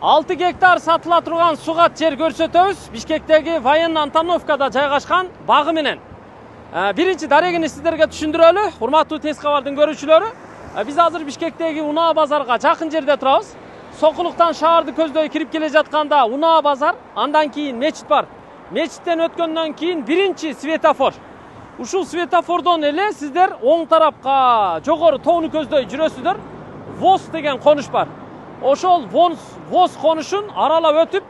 6 гектар сатыла турган сугат жер көрсөтөбүз. Бишкектеги военный Антоновкада жайгашкан багы менен. Биринчи дарегини сиздерге түшүндүрөлү, урматтуу тез кабардын көрүүчүлөрү. Биз азыр Бишкектеги Унаа базарга жакын жерде турабыз. Сокулуктан шаарды көздөй кирип келе жатканда Унаа базар, андан кийин мечит бар. Мечиттен өткөндөн кийин биринчи светофор. Ушул светофордон эле сиздер оң тарапка жогору тоону көздөй жүрөсүздөр. ВОЗ деген конуш бар. Ошол ВОЗ конушун аралап өтүп,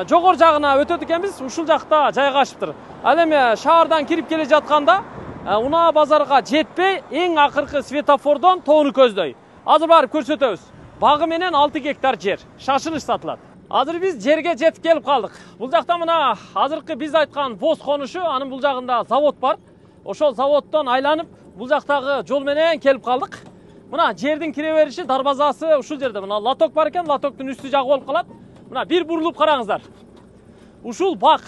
жогор жагына өтөт экенбиз. Ушул жакта жайгашыптыр. Ал эми шаардан кирип келе жатканда Унаа базарга жетпей, эң акыркы светофордон тоону көздөй. Азыр барып көрсөтөбүз. Багы менен 6 гектар жер, шашылыш сатылат. Азыр биз жерге жетип келип калдык. Бул жакта мына азыркы биз айткан ВОЗ конушу, анын бул жагында завод бар. Ошол заводдон айланып, бул жактагы жол менен келип калдык. Мына жердин кире бериши, дарбазасы ушул жерде. Мына лоток бар экен, лотоктун үстү жагы болуп калат. Мына бир бурулуп караңыздар. Ушул бак,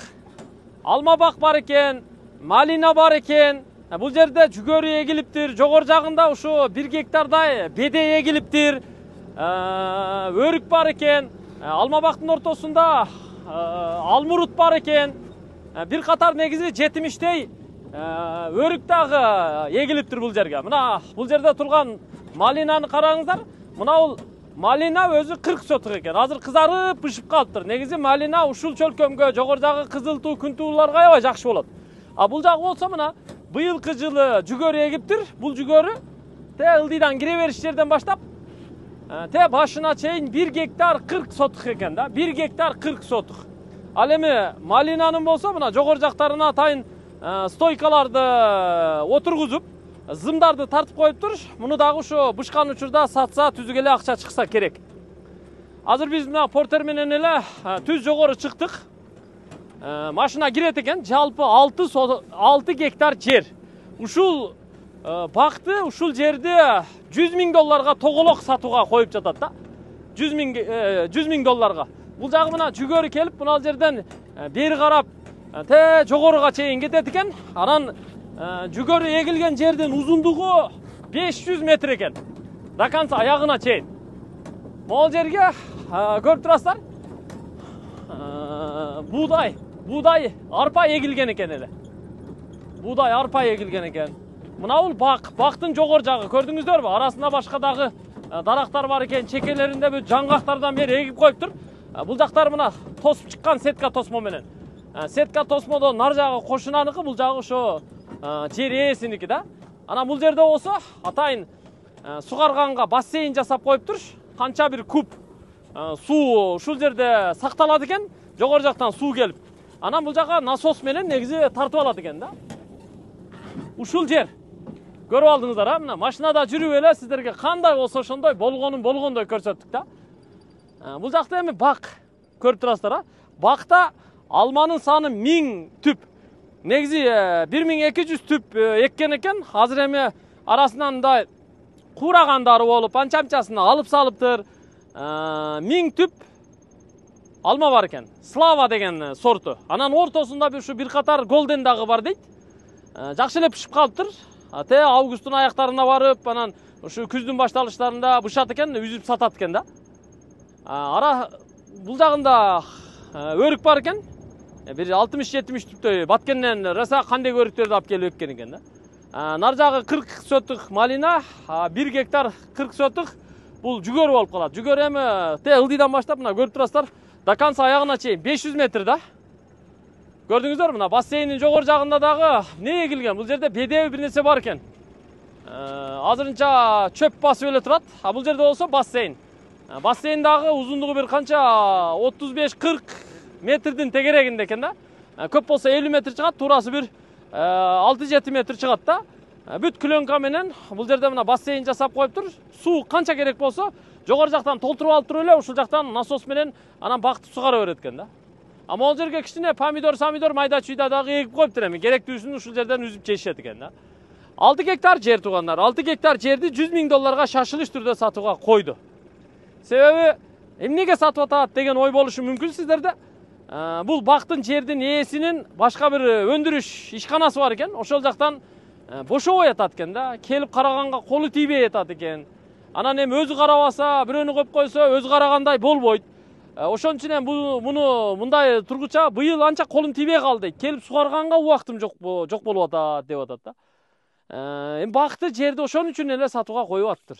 алма бак бар экен, малина бар экен. Бул жерде жүгөрү эгилиптир. Жогор жагында ушу 1 гектардай беде эгилиптир. Өрүк бар экен. Алма бактын ортосунда алмурут бар экен. Бир катар негизи жетимиштей өрүк дагы эгилиптир бул жерге. Мына бул жерде турган малинаны караңыздар. Мына бул малина өзү 40 сотук экен. Азыр кызарып бышып калыптыр. Негизи малина ушул чөлкөмгө, жогор жагы кызылтуу, күнтууларга аябай жакшы болот. Бул жагы болсо мына быйылкы жылы жүгөрү эгиптир. Бул жүгөрү ылдыйдан кире бериш жерден баштап башына чейин 1 гектар 40 сотук экен да. 1 гектар 40 сотук. Ал эми малинанын болсо мына жогор жактарына атайын стойкаларды отургузуп, зымдарды тартып коюптур. Муну дагы ошо бышкан учурда сатса түзүк эле акча чыкса керек. Азыр биз мына портер менен эле түз жогору чыктык. Машина кирет экен. Жалпы 6 гектар жер. Ушул бакты, ушул жерди $100,000 тоголок сатууга коюп жатат да. $100,000. Бул жагы мына жүгөрү келип, мына жерден бери карап жогоруга чейин кетет экен. Анан жүгөрү эгилген жердин узундугу 500 метр экен. До конца аягына чейин. Могул жерге көрүп турасыздар. Будай, арпа эгилген экен эле. Будай, арпа эгилген экен. Мына бул бактын жогор жагы көрдүңүздөрбү? Арасында башка дагы дарактар бар экен. Чекелеринде бул жаңгактардан бери эгип коюптур. Бул жактар мына тосуп чыккан сетка тосмо менен. Сетка тосмодон нар жагы кошунаныкы, бул жагы ошо жер ээсиники да. Анан бул жерде болсо атайын сугарганга бассейн жасап коюптур. Канча бир куб суу ушул жерде сакталат экен. Жогор жактан суу келип. Анан бул жака насос менен негизи тартып алат экен да. Ушул жер көрүп алдыңыздар, мына машинада жүрүп эле сиздерге кандай болсо ошондой болгондой көрсөттүк да. Бул жакта эми бак көрүп турасыздар. Бакта алманын саны 1000 түп. Негизи 1200 түп эккен экен. Азыр эми арасынан мындай куурагандары болуп, анча-анчасын алып салыптыр. 1000 түп алма бар экен. Слава деген сорту. Анан ортосунда ушу бир катар голден дагы бар дейт. Жакшы эле пишип калыптыр. Августтун аяктарына барып, анан ушу күздүн башталыштарында бышат экен, үзүп сатат экен да. Бул жагында өрүк бар экен. Бир 60-70 түптөй баткенден роса кандек өрүктөрдү алып келип эккен экен да. Нар жагы 40 сотук малина, 1 гектар 40 сотук бул жүгөрү болуп калат. Жүгөрү эми ылдыйдан баштап мына көрүп турасыздар, до конца аягына чейин 500 метр да. Көрдүңүздөр, мына бассейндин жогор жагында дагы не эгилген? Бул жерде бедеби бир нерсе бар экен. Азырынча чөп басып эле турат. Бул жерде болсо бассейн. Бассейн дагы узундугу бир канча 35-40 метрдин тегерегинде экен да. Көп болсо 50 метр чыгат, туурасы бир 6-7 метр чыгат да. Бүт клёнка менен бул жерде мына бассейн жасап коюптур. Суу канча керек болсо жогор жактан толтуруп алып туруп эле ушул жактан насос менен анан бакты сугара берет экен да. Могул жерге кичине помидор, майда чүйда дагы эгип коюптур, эми керектүүсүн ушул жерден үзүп жешет экен да. 6 гектар жер туугандар, 6 гектар жерди $100,000 шашылыш түрдө сатууга койду. Себеби эмнеге сатып атат деген ой болушу мүмкүн сиздерде. Бул бактын жердин ээсинин башка бир өндүрүш ишканасы бар экен. Ошол жактан бошобой атат экен да. Келип караганга колу тийбей атат экен. Анан эми өзү карабаса, бирөөнү коюп койсо өзү карагандай болбойт. Ошон үчүн эми муну мындай тургуча быйыл анча колум тийбей калды. Келип сугарганга убактым жок болуп атат деп атат да. Эми бакты жерди ошон үчүн эле сатууга коюп атыптыр.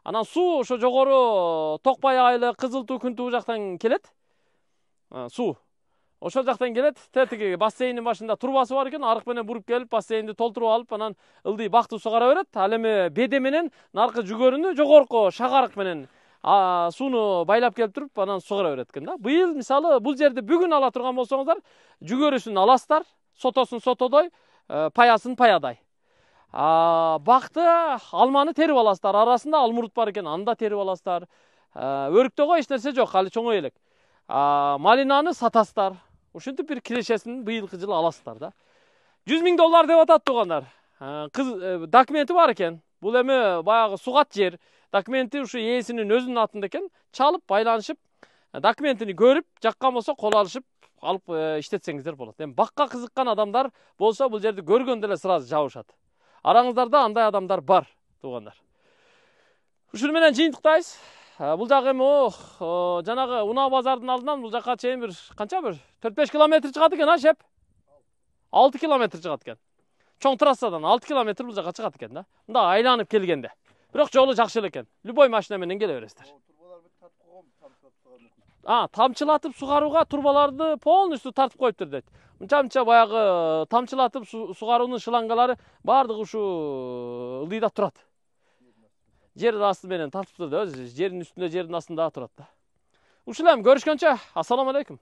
Анан суу ошо жогору Токпай айылы, Кызыл Туу, Күн Туу жактан келет. Суу ошол жактан келет. Тетиги бассейндин башында турбасы бар экен. Арык менен буруп келип, бассейнди толтуруп алып, анан ылдый бакты сугара берет. Ал эми беде менен наркы жүгөрүнү жогорку шагарык менен сууну байлап келип туруп, анан сугара берет экен да. Быйыл мисалы бул жерди бүгүн ала турган болсоңуздар, жүгөрүсүн аласыздар, сотосун сотодой, паясын паядай. Бакты алманы терип аласыздар, арасында алмурут бар экен, аны да терип аласыздар. Өрүктөгө эч нерсе жок, али чоңой элек. Малинаны сатасыздар. Ушинтип бир кирешесин быйылкы жылы аласыздар да. $100.000 деп атат туугандар. Документи бар экен. Бул эми баягы сугат жер. Документи ушу ээсинин өзүнүн атында экен. Чалып, байланышып, документини көрүп, жаккан болсо кол алышып, алып иштетсеңиздер болот. Эми бакка кызыккан адамдар болсо бул жерди көргөндө эле сразу жабышат. Араңыздарда андай адамдар бар, туугандар. Ушуну менен жыйынтыктайбыз. Бул жак эми жанагы Унаа базардын алдынан бул жакка чейин бир канча бир 4-5 километр чыгат экен, шеп? 6 километр чыгат экен. Чоң трассадан 6 километр бул жака чыгат экен да. Мында айланып келгенде. Бирок жолу жакшы эле экен. Любой машина менен келе бересиздер. Тамчылатып сугарууга турбаларды полностью тартып коюптур дейт. Мынча баягы тамчылатып сугаруунун шлангалары бардыгы ушу ылдыйда турат. Жер асты менен тартыптыр да, жердин үстүндө, жердин астында турат да. Ушул эми көрүшкөнчө, ассаламу алейкум.